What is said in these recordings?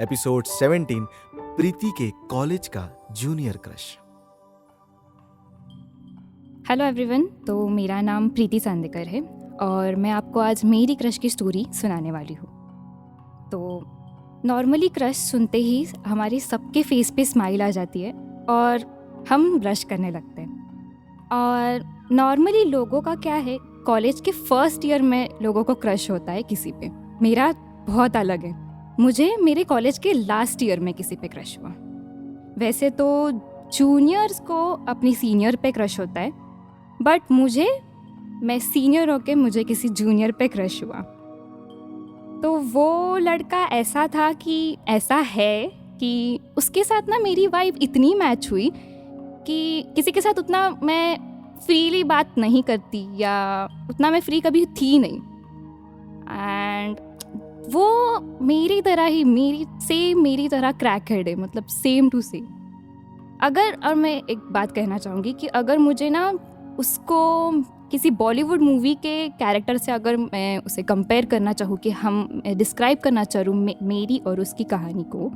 Episode 17, प्रीति के college का junior crush. Hello everyone, तो मेरा नाम प्रीति सांदेकर है और मैं आपको आज मेरी क्रश की स्टोरी सुनाने वाली हूँ। तो नॉर्मली क्रश सुनते ही हमारे सबके फेस पे स्माइल आ जाती है और हम ब्लश करने लगते हैं। और नॉर्मली लोगों का क्या है, कॉलेज के फर्स्ट ईयर में लोगों को क्रश होता है किसी पे। मेरा बहुत अलग है, मुझे मेरे कॉलेज के लास्ट ईयर में किसी पे क्रश हुआ। वैसे तो जूनियर्स को अपनी सीनियर पे क्रश होता है, बट मैं सीनियर होके मुझे किसी जूनियर पे क्रश हुआ। तो वो लड़का ऐसा है कि उसके साथ ना मेरी वाइब इतनी मैच हुई कि किसी के साथ उतना मैं फ्रीली बात नहीं करती या उतना मैं फ्री कभी थी नहीं। एंड वो मेरी तरह क्रैक हेड है, मतलब सेम टू सेम। और मैं एक बात कहना चाहूँगी कि अगर मुझे ना उसको किसी बॉलीवुड मूवी के कैरेक्टर से अगर मैं उसे कंपेयर करना चाहूँ कि हम डिस्क्राइब करना चाहूँ मेरी और उसकी कहानी को,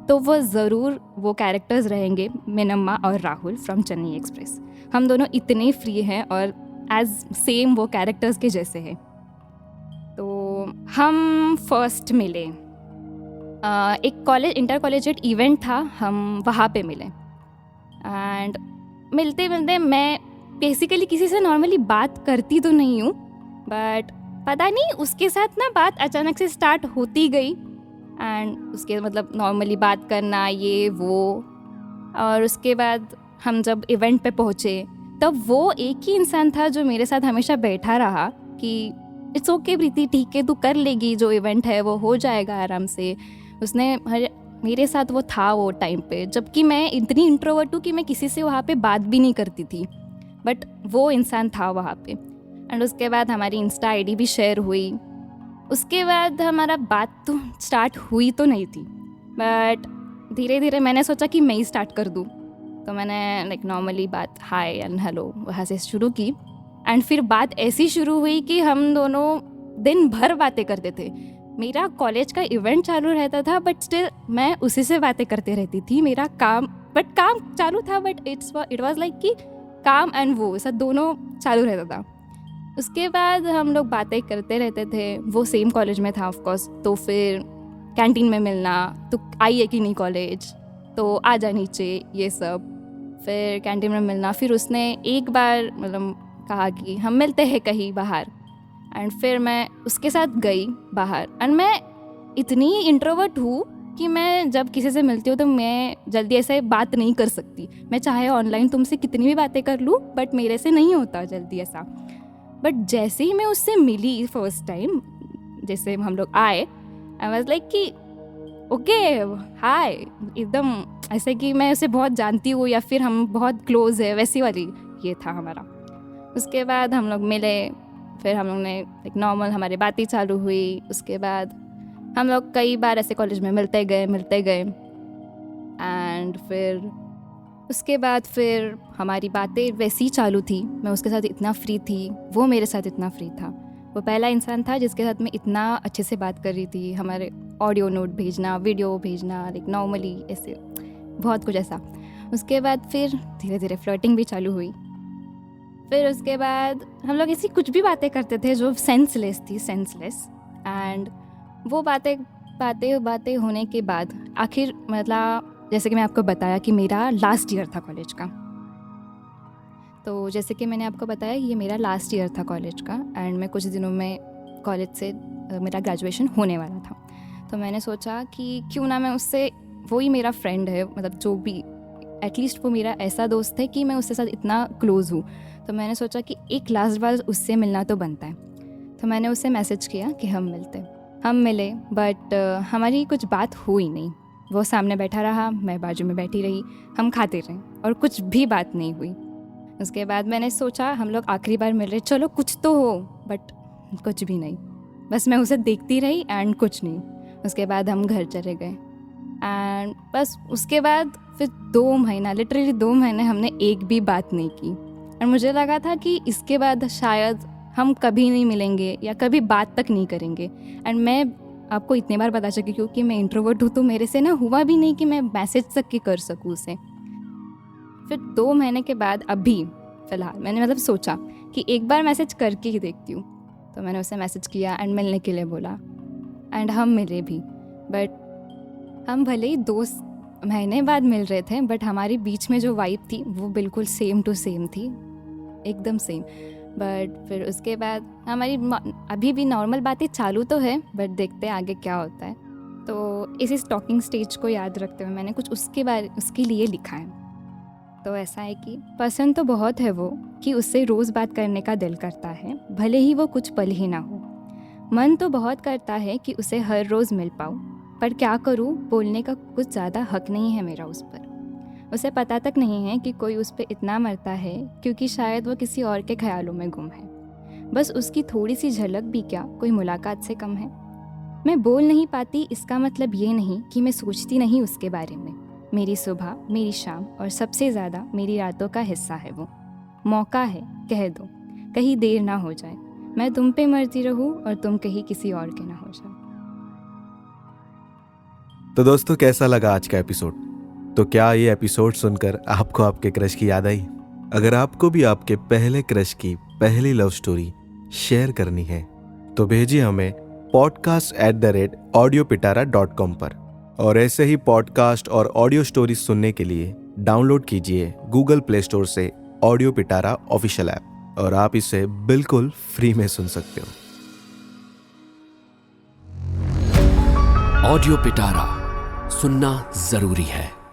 तो वो ज़रूर वो कैरेक्टर्स रहेंगे मिनम्मा और राहुल फ्रॉम चेन्नई एक्सप्रेस। हम दोनों इतने फ्री हैं और एज सेम वो कैरेक्टर्स के जैसे हैं। तो हम फर्स्ट मिले, एक इंटर कॉलेजिएट इवेंट था, हम वहाँ पे मिले। एंड मिलते मैं बेसिकली किसी से नॉर्मली बात करती तो नहीं हूँ, बट पता नहीं उसके साथ ना बात अचानक से स्टार्ट होती गई। एंड उसके मतलब नॉर्मली बात करना ये वो। और उसके बाद हम जब इवेंट पे पहुँचे तब वो एक ही इंसान था जो मेरे साथ हमेशा बैठा रहा कि इट्स ओके प्रीति, ठीक है, तू कर लेगी, जो इवेंट है वो हो जाएगा आराम से। उसने मेरे साथ वो था वो टाइम पे, जबकि मैं इतनी इंट्रोवर्ट हूँ कि मैं किसी से वहाँ पे बात भी नहीं करती थी, बट वो इंसान था वहाँ पे। एंड उसके बाद हमारी इंस्टा आईडी भी शेयर हुई। उसके बाद हमारा बात तो स्टार्ट हुई तो नहीं थी, बट धीरे धीरे मैंने सोचा कि मैं ही स्टार्ट कर दूँ। तो मैंने नॉर्मली बात हाय एंड हेलो वहाँ से शुरू की। एंड फिर बात ऐसी शुरू हुई कि हम दोनों दिन भर बातें करते थे। मेरा कॉलेज का इवेंट चालू रहता था, बट स्टिल मैं उसी से बातें करते रहती थी। मेरा काम चालू था, बट इट वाज लाइक कि काम एंड वो ऐसा दोनों चालू रहता था। उसके बाद हम लोग बातें करते रहते थे। वो सेम कॉलेज में था ऑफकोर्स, तो फिर कैंटीन में मिलना, तो आई है कि नहीं कॉलेज, तो आ जा नीचे, ये सब। फिर कैंटीन में मिलना, फिर उसने एक बार मतलब कहा कि हम मिलते हैं कहीं बाहर। एंड फिर मैं उसके साथ गई बाहर। एंड मैं इतनी इंट्रोवर्ट हूँ कि मैं जब किसी से मिलती हूँ तो मैं जल्दी ऐसे बात नहीं कर सकती। मैं चाहे ऑनलाइन तुमसे कितनी भी बातें कर लूँ, बट मेरे से नहीं होता जल्दी ऐसा। बट जैसे ही मैं उससे मिली फर्स्ट टाइम, जैसे हम लोग आए, आई वाज लाइक कि ओके हाय, एकदम ऐसे कि मैं उसे बहुत जानती हूँ या फिर हम बहुत क्लोज है, वैसी वाली ये था हमारा। उसके बाद हम लोग मिले, फिर हम लोग ने नॉर्मल हमारी बातें चालू हुई। उसके बाद हम लोग कई बार ऐसे कॉलेज में मिलते गए। एंड फिर उसके बाद फिर हमारी बातें वैसी चालू थी। मैं उसके साथ इतना फ्री थी, वो मेरे साथ इतना फ्री था। वो पहला इंसान था जिसके साथ मैं इतना अच्छे से बात कर रही थी। हमारे ऑडियो नोट भेजना, वीडियो भेजना, नॉर्मली ऐसे बहुत कुछ ऐसा। उसके बाद फिर धीरे धीरे फ्लर्टिंग भी चालू हुई। फिर उसके बाद हम लोग ऐसी कुछ भी बातें करते थे जो सेंसलेस। एंड वो बातें होने के बाद आखिर मतलब जैसे कि मैं आपको बताया कि मेरा लास्ट ईयर था कॉलेज का। तो जैसे कि मैंने आपको बताया ये मेरा लास्ट ईयर था कॉलेज का। एंड मैं कुछ दिनों में कॉलेज से मेरा ग्रेजुएशन होने वाला था। तो मैंने सोचा कि क्यों ना मैं उससे, वो ही मेरा फ्रेंड है, मतलब जो भी एटलीस्ट वो मेरा ऐसा दोस्त है कि मैं उसके साथ इतना क्लोज़ हूँ। तो मैंने सोचा कि एक लास्ट बार उससे मिलना तो बनता है। तो मैंने उससे मैसेज किया कि हम मिले, बट हमारी कुछ बात हुई नहीं। वो सामने बैठा रहा, मैं बाजू में बैठी रही, हम खाते रहे और कुछ भी बात नहीं हुई। उसके बाद मैंने सोचा हम लोग आखिरी बार मिल रहे, चलो कुछ तो हो, बट कुछ भी नहीं। बस मैं उसे देखती रही एंड कुछ नहीं। उसके बाद हम घर चले गए। एंड बस उसके बाद फिर 2 महीना, लिटरली 2 महीने हमने एक भी बात नहीं की। और मुझे लगा था कि इसके बाद शायद हम कभी नहीं मिलेंगे या कभी बात तक नहीं करेंगे। एंड मैं आपको इतने बार बता चुकी क्योंकि मैं इंट्रोवर्ट हूँ, तो मेरे से ना हुआ भी नहीं कि मैं मैसेज तक की कर सकूँ उसे। फिर 2 महीने के बाद अभी फ़िलहाल मैंने मतलब सोचा कि एक बार मैसेज करके ही देखती हूँ, तो मैंने उसे मैसेज किया एंड मिलने के लिए बोला एंड हम मिले भी। बट हम भले ही 2 महीने बाद मिल रहे थे, बट हमारे बीच में जो वाइब थी वो बिल्कुल सेम टू सेम थी, एकदम सेम। बट फिर उसके बाद हमारी अभी भी नॉर्मल बातें चालू तो है, बट देखते हैं आगे क्या होता है। तो इसी स्टॉकिंग स्टेज को याद रखते हुए मैंने कुछ उसके लिए लिखा है। तो ऐसा है कि पसंद तो बहुत है वो कि उससे रोज़ बात करने का दिल करता है, भले ही वो कुछ पल ही ना हो। मन तो बहुत करता है कि उसे हर रोज़ मिल पाऊँ, पर क्या करूँ, बोलने का कुछ ज़्यादा हक नहीं है मेरा उस पर। उसे पता तक नहीं है कि कोई उस पर इतना मरता है, क्योंकि शायद वो किसी और के ख्यालों में गुम है। बस उसकी थोड़ी सी झलक भी क्या कोई मुलाकात से कम है। मैं बोल नहीं पाती, इसका मतलब ये नहीं कि मैं सोचती नहीं उसके बारे में। मेरी सुबह, मेरी शाम और सबसे ज़्यादा मेरी रातों का हिस्सा है वो। मौका है, कह दो, कहीं देर ना हो जाए, मैं तुम पे मरती रहूं और तुम कहीं किसी और के ना हो जाओ। तो दोस्तों, कैसा लगा आज का एपिसोड? तो क्या ये एपिसोड सुनकर आपको आपके क्रश की याद आई? अगर आपको भी आपके पहले क्रश की पहली लव स्टोरी शेयर करनी है तो भेजिए हमें podcast@audiopitara.com पर। और ऐसे ही पॉडकास्ट और ऑडियो स्टोरीज सुनने के लिए डाउनलोड कीजिए गूगल प्ले स्टोर से ऑडियो पिटारा ऑफिशियल ऐप, और आप इसे बिल्कुल फ्री में सुन सकते हो। ऑडियो पिटारा सुनना जरूरी है।